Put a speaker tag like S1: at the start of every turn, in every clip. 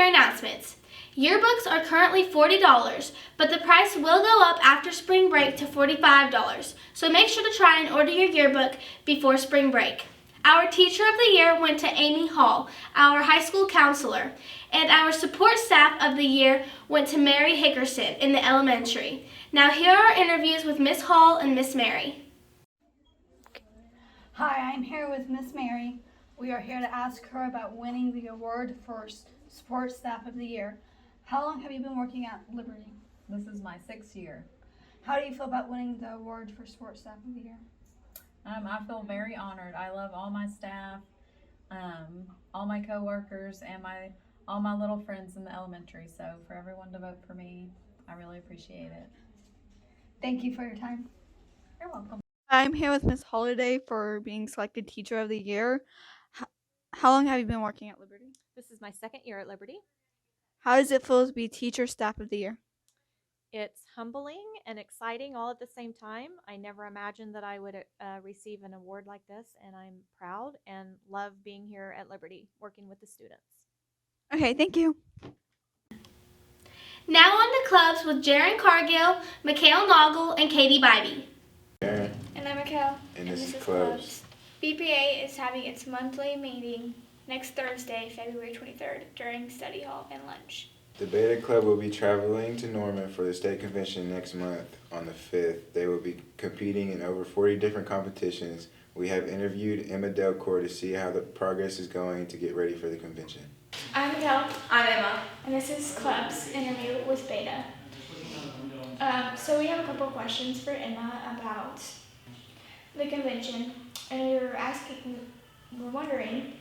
S1: year announcements. Yearbooks are currently $40, but the price will go up after spring break to $45, so make sure to try and order your yearbook before spring break. Our Teacher of the Year went to Amy Hall, our high school counselor, and our Support Staff of the Year went to Mary Hickerson in the elementary. Now here are interviews with Miss Hall and Miss Mary.
S2: Hi, I'm here with Miss Mary. We are here to ask her about winning the award for Support Staff of the Year. How long have you been working at Liberty?
S3: This is my 6th year.
S2: How do you feel about winning the award for Support Staff of the Year?
S3: I feel very honored. I love all my staff, all my coworkers, and all my little friends in the elementary. So for everyone to vote for me, I really appreciate it.
S2: Thank you for your time.
S3: You're welcome.
S4: I'm here with Miss Holiday for being selected Teacher of the Year. How long have you been working at Liberty?
S5: This is my 2nd year at Liberty.
S4: How does it feel to be Teacher Staff of the Year?
S5: It's humbling and exciting all at the same time. I never imagined that I would receive an award like this, and I'm proud and love being here at Liberty, working with the students.
S4: Okay, thank you.
S1: Now on to clubs with Jaron Cargill, Mikhail Noggle, and Katie Bybee.
S6: Aaron.
S7: And I'm Mikhail.
S6: And this is Clubs.
S7: BPA is having its monthly meeting next Thursday, February 23rd, during study hall and lunch.
S6: The Beta Club will be traveling to Norman for the state convention next month on the 5th. They will be competing in over 40 different competitions. We have interviewed Emma Delcoure to see how the progress is going to get ready for the convention.
S7: I'm Mikhail.
S8: I'm Emma.
S7: And this is Club's interview with Beta. So we have a couple questions for Emma about the convention, and we're wondering,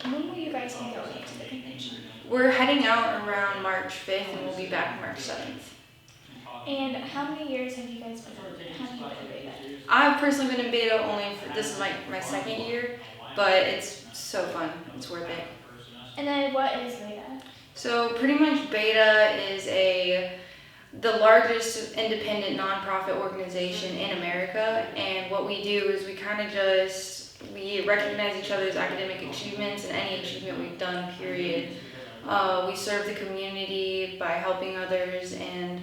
S7: when will you guys be going to the convention?
S8: We're heading out around March 5th and we'll be back March 7th.
S7: And how many years have you guys been in Beta?
S8: I've personally been in Beta this is my 2nd year, but it's so fun. It's worth it.
S7: And then what is Beta?
S8: So pretty much Beta is the largest independent nonprofit organization in America, and what we do is we recognize each other's academic achievements and any achievement we've done, period. We serve the community by helping others, and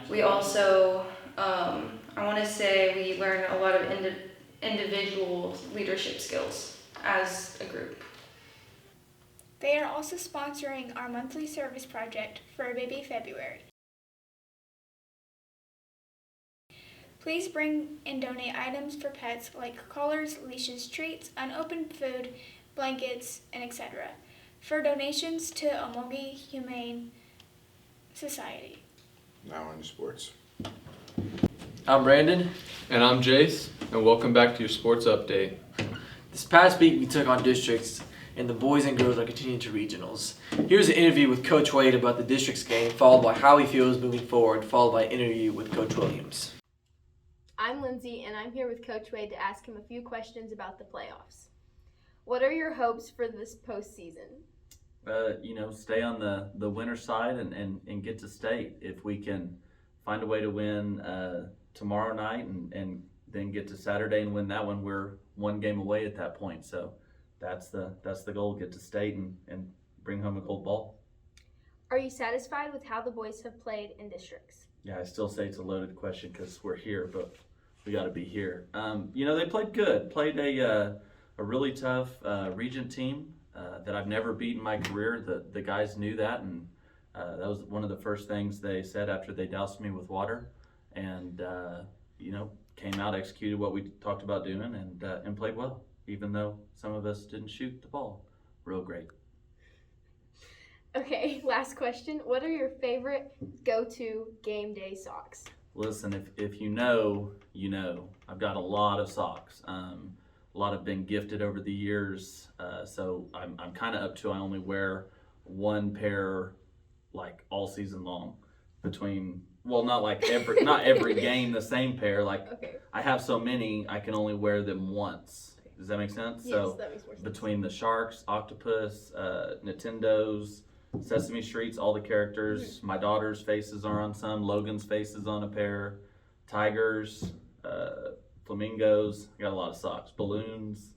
S8: we also, I want to say we learn a lot of individual leadership skills as a group.
S7: They are also sponsoring our monthly service project, Fur Baby February. Please bring and donate items for pets like collars, leashes, treats, unopened food, blankets, and etc. for donations to Omogi Humane Society.
S6: Now on to sports.
S9: I'm Brandon. And I'm Jace, and welcome back to your sports update.
S10: This past week we took on districts, and the boys and girls are continuing to regionals. Here's an interview with Coach Wade about the districts game, followed by how he feels moving forward, followed by an interview with Coach Williams.
S11: I'm Lyndsey, and I'm here with Coach Wade to ask him a few questions about the playoffs. What are your hopes for this postseason?
S12: Stay on the winner side and get to state. If we can find a way to win tomorrow night and then get to Saturday and win that one, we're one game away at that point. So that's the goal, get to state and bring home a gold ball.
S11: Are you satisfied with how the boys have played in districts?
S12: Yeah, I still say it's a loaded question because we're here, but we got to be here. They played good. Played a really tough Regent team that I've never beat in my career. The guys knew that, and that was one of the first things they said after they doused me with water. And came out, executed what we talked about doing, and played well, even though some of us didn't shoot the ball real great.
S11: Okay, last question. What are your favorite go-to game day socks?
S12: Listen, if you know, you know. I've got a lot of socks. A lot have been gifted over the years, so I'm kind of up to I only wear one pair like all season long. Not every game the same pair. Okay. I have so many I can only wear them once. Does that make sense?
S11: Yes, so that makes more sense.
S12: Between the Sharks, Octopus, Nintendo's, Sesame Street's, all the characters. My daughter's faces are on some. Logan's face is on a pair. Tigers, flamingos. I got a lot of socks. Balloons.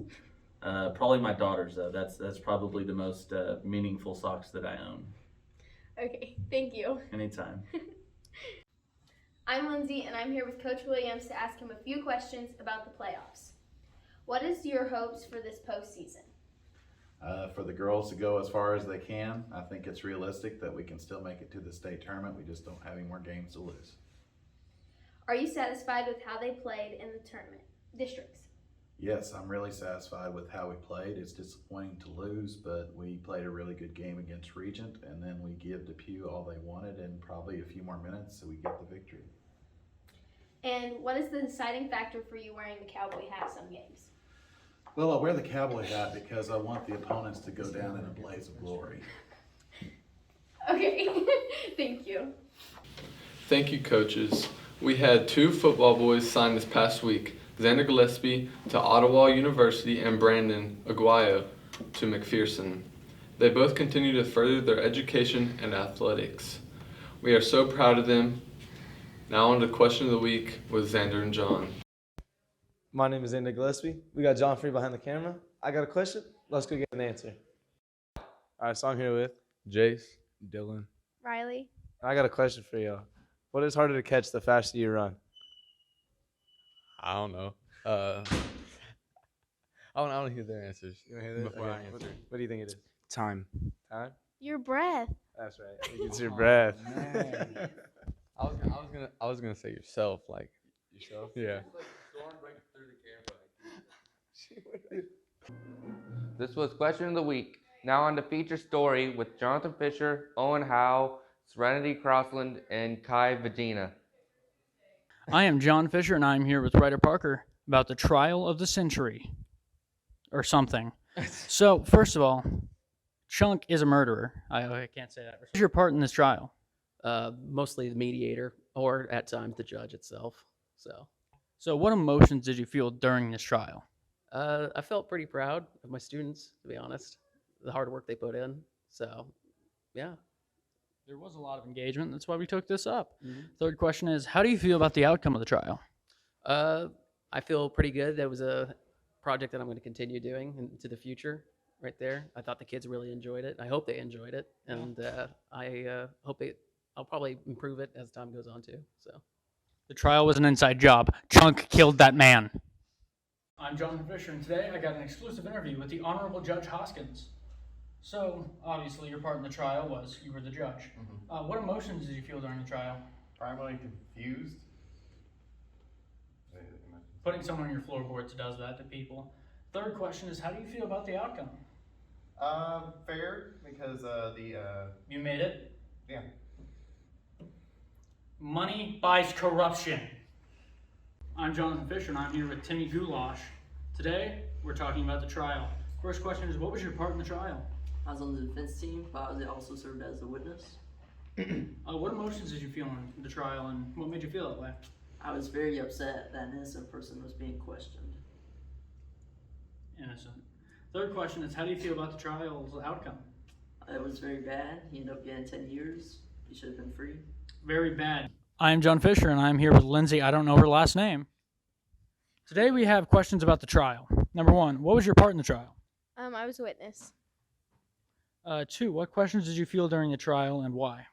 S12: Probably my daughter's though. That's probably the most meaningful socks that I own.
S11: Okay, thank you.
S12: Anytime.
S11: I'm Lyndsey, and I'm here with Coach Williams to ask him a few questions about the playoffs. What is your hopes for this postseason?
S13: For the girls to go as far as they can, I think it's realistic that we can still make it to the state tournament. We just don't have any more games to lose.
S11: Are you satisfied with how they played in the tournament districts?
S13: Yes, I'm really satisfied with how we played. It's disappointing to lose, but we played a really good game against Regent, and then we give Depew all they wanted and probably a few more minutes so we get the victory.
S11: And what is the deciding factor for you wearing the cowboy hat some games?
S13: Well, I wear the cowboy hat because I want the opponents to go down in a blaze of glory.
S11: Okay, thank you.
S9: Thank you, coaches. We had 2 football boys sign this past week, Xander Gillespie to Ottawa University and Brandon Aguayo to McPherson. They both continue to further their education and athletics. We are so proud of them. Now on to question of the week with Xander and John.
S14: My name is Xander Gillespie. We got John Free behind the camera. I got a question. Let's go get an answer. All right, so I'm here with
S9: Jace, Dylan,
S15: Riley.
S14: I got a question for y'all. What is harder to catch, the faster you run?
S16: I don't know. I want to hear their answers.
S14: You want to hear this?
S16: Before
S14: Okay.
S16: I answer.
S14: What do you think it is?
S16: Time.
S14: Time?
S15: Your breath.
S14: That's right. It's your breath.
S16: Man. I was gonna say yourself, like
S14: Yourself?
S16: yeah.
S17: This was question of the week. Now on the feature story with Jonathan Fisher, Owen Howe, Serenity Crossland, and Kai Vagina.
S18: I am John Fisher, and I'm here with Ryder Parker about the trial of the century, or something. So, first of all, Chunk is a murderer. I can't say that. What's your part in this trial?
S19: Mostly the mediator, or at times the judge itself.
S18: So what emotions did you feel during this trial?
S19: I felt pretty proud of my students, to be honest. The hard work they put in. So, yeah.
S18: There was a lot of engagement. That's why we took this up.
S19: Mm-hmm.
S18: Third question is, how do you feel about the outcome of the trial?
S19: I feel pretty good. That was a project that I'm going to continue doing into the future right there. I thought the kids really enjoyed it. I hope they enjoyed it. And I hope I'll probably improve it as time goes on too. So.
S18: The trial was an inside job. Chunk killed that man. I'm Jonathan Fisher, and today I got an exclusive interview with the Honorable Judge Hoskins. So, obviously, your part in the trial was you were the judge.
S20: Mm-hmm.
S18: What emotions did you feel during the trial?
S20: Primarily confused.
S18: Putting someone on your floorboards does that to people. Third question is, how do you feel about the outcome?
S20: Fair, because
S18: You made it?
S20: yeah.
S18: Money buys corruption. I'm Jonathan Fisher, and I'm here with Timmy Goulash. Today, we're talking about the trial. First question is, what was your part in the trial?
S21: I was on the defense team, but I also served as a witness.
S18: What emotions did you feel in the trial, and what made you feel that way?
S21: I was very upset that an innocent person was being questioned.
S18: Innocent. Third question is, how do you feel about the trial's outcome?
S21: It was very bad. He ended up getting 10 years. He should have been free.
S18: Very bad. I am John Fisher, and I'm here with Lyndsey. I don't know her last name. Today we have questions about the trial. Number 1, what was your part in the trial?
S15: I was a witness.
S18: 2, what questions did you feel during the trial, and why?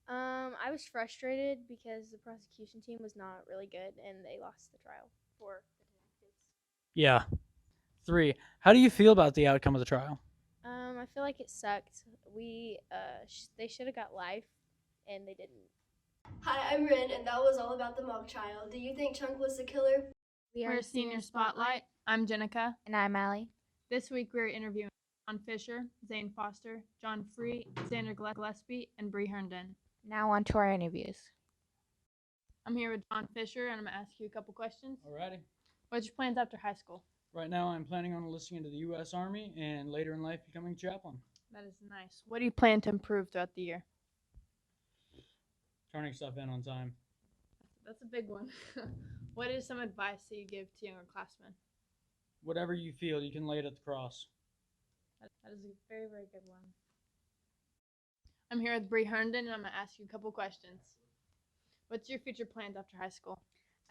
S15: I was frustrated because the prosecution team was not really good and they lost the trial for the detectives.
S18: Yeah. 3, how do you feel about the outcome of the trial?
S15: I feel like it sucked. They should have got life and they didn't.
S22: Hi, I'm Rin, and that was all about the mock trial. Do you think Chunk was the killer?
S23: We're Senior Spotlight. I'm Jenica.
S15: And I'm Allie.
S23: This week we're interviewing John Fisher, Zayne Foster, John Free, Xander Gillespie, and Bri Herndon.
S15: Now on to our interviews.
S23: I'm here with John Fisher, and I'm going to ask you a couple questions.
S18: Alrighty.
S23: What's your plans after high school?
S18: Right now I'm planning on enlisting into the U.S. Army and later in life becoming chaplain.
S23: That is nice. What do you plan to improve throughout the year?
S18: Turning stuff in on time.
S23: That's a big one. What is some advice that you give to younger classmen?
S18: Whatever you feel, you can lay it at the cross.
S23: That is a very, very good one. I'm here with Bri Herndon, and I'm going to ask you a couple questions. What's your future plans after high school?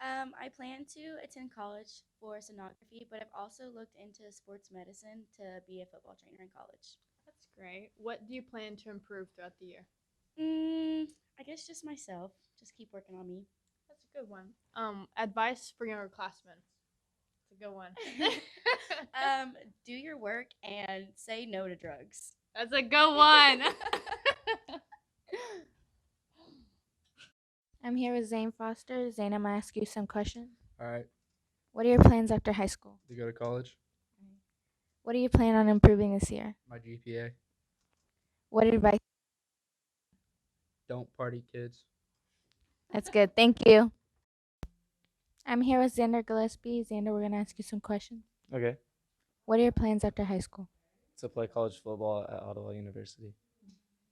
S24: I plan to attend college for sonography, but I've also looked into sports medicine to be a football trainer in college.
S23: That's great. What do you plan to improve throughout the year?
S24: I guess just myself. Just keep working on me.
S23: That's a good one. Advice for younger classmen. It's a good one.
S24: Do your work and say no to drugs.
S23: That's a good one.
S2: I'm here with Zayne Foster. Zayne, I'm going to ask you some questions.
S3: All right.
S2: What are your plans after high school?
S3: To go to college.
S2: What do you plan on improving this year?
S3: My GPA.
S2: What advice?
S3: Don't party, kids.
S2: That's good. Thank you. I'm here with Xander Gillespie. Xander, we're going to ask you some questions.
S14: Okay.
S2: What are your plans after high school?
S14: To play college football at Ottawa University.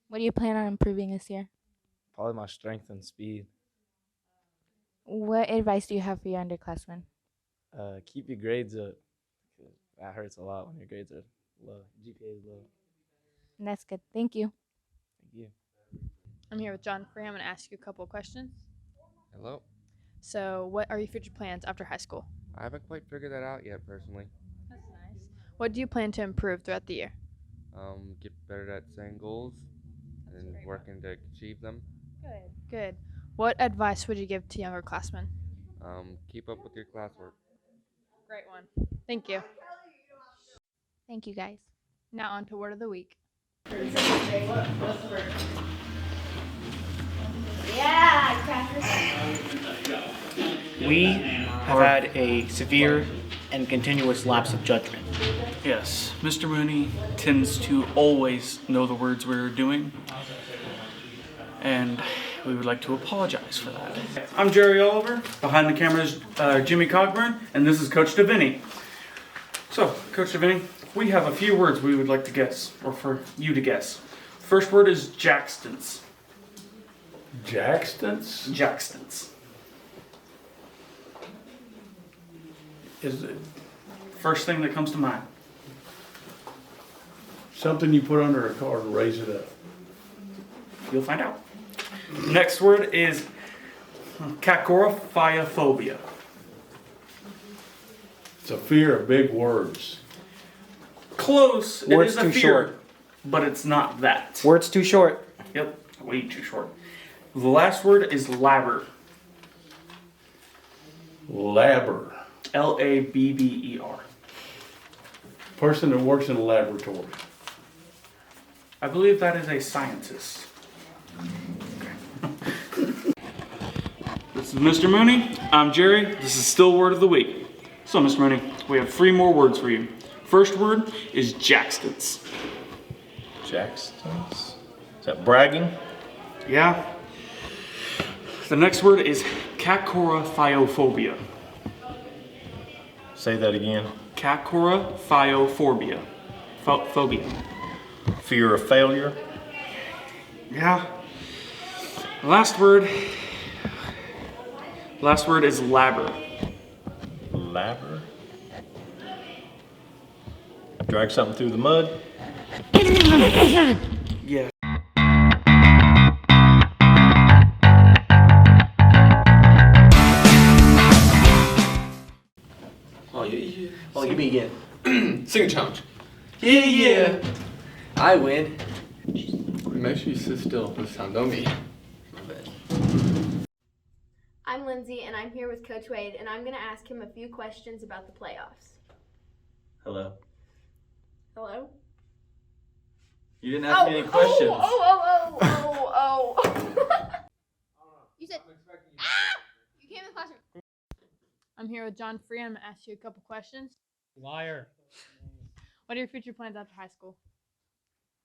S2: What do you plan on improving this year?
S14: Probably my strength and speed.
S2: What advice do you have for your underclassmen?
S14: Keep your grades up. That hurts a lot when your grades are low. GPA is low.
S2: And that's good. Thank you.
S14: Thank you.
S23: I'm here with John Free. I'm going to ask you a couple of questions.
S17: Hello.
S23: So, what are your future plans after high school?
S17: I haven't quite figured that out yet, personally.
S23: That's nice. What do you plan to improve throughout the year?
S17: Get better at setting goals and working to achieve them.
S23: Good. Good. What advice would you give to younger classmen?
S17: Keep up with your classwork.
S23: Great one. Thank you.
S2: Thank you, guys.
S23: Now on to Word of the Week.
S4: We have had a severe and continuous lapse of judgment.
S5: Yes, Mr. Mooney tends to always know the words we're doing, and we would like to apologize for that. I'm Jerry Oliver. Behind the camera is Jimmy Cogburn, and this is Coach Deviney. So, Coach Deviney, we have a few words we would like to guess, or for you to guess. The first word is Jactance.
S25: Jactance?
S5: Jactance. Is it first thing that comes to mind?
S25: Something you put under a car to raise it up.
S5: You'll find out. Next word is Kakorrhaphiophobia.
S25: It's a fear of big words.
S5: Close.
S4: Words
S5: it is
S4: too
S5: a fear,
S4: short.
S5: but it's not that.
S4: Words too short.
S5: Yep, way too short. The last word is labber.
S25: Labber.
S5: Labber.
S25: Person that works in a laboratory.
S5: I believe that is a scientist. This is Mr. Mooney. I'm Jerry. This is still Word of the Week. So, Mr. Mooney, we have 3 more words for you. First word is Jactance.
S25: Jactance? Is that bragging?
S5: Yeah. The next word is Kakorrhaphiophobia.
S25: Say that again.
S5: Kakorrhaphiophobia. Phobia.
S25: Fear of failure?
S5: Yeah. Last word is labber.
S25: Labber? Drag something through the mud?
S5: Yeah.
S10: Oh, yeah. Oh, give me again.
S9: Sing a challenge.
S10: Yeah. I win.
S9: Make sure you sit still this time, don't me.
S11: I'm Lyndsey, and I'm here with Coach Wade, and I'm going to ask him a few questions about the playoffs.
S12: Hello.
S11: Hello?
S12: You didn't ask me any questions.
S11: Oh.
S23: You said, you came in the classroom. I'm here with John Free. I'm going to ask you a couple questions.
S18: Liar.
S23: What are your future plans after high school?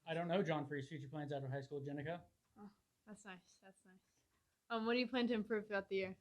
S18: I don't know John Free's future plans after high school, Jenica.
S23: Oh, that's nice. What do you plan to improve throughout the year?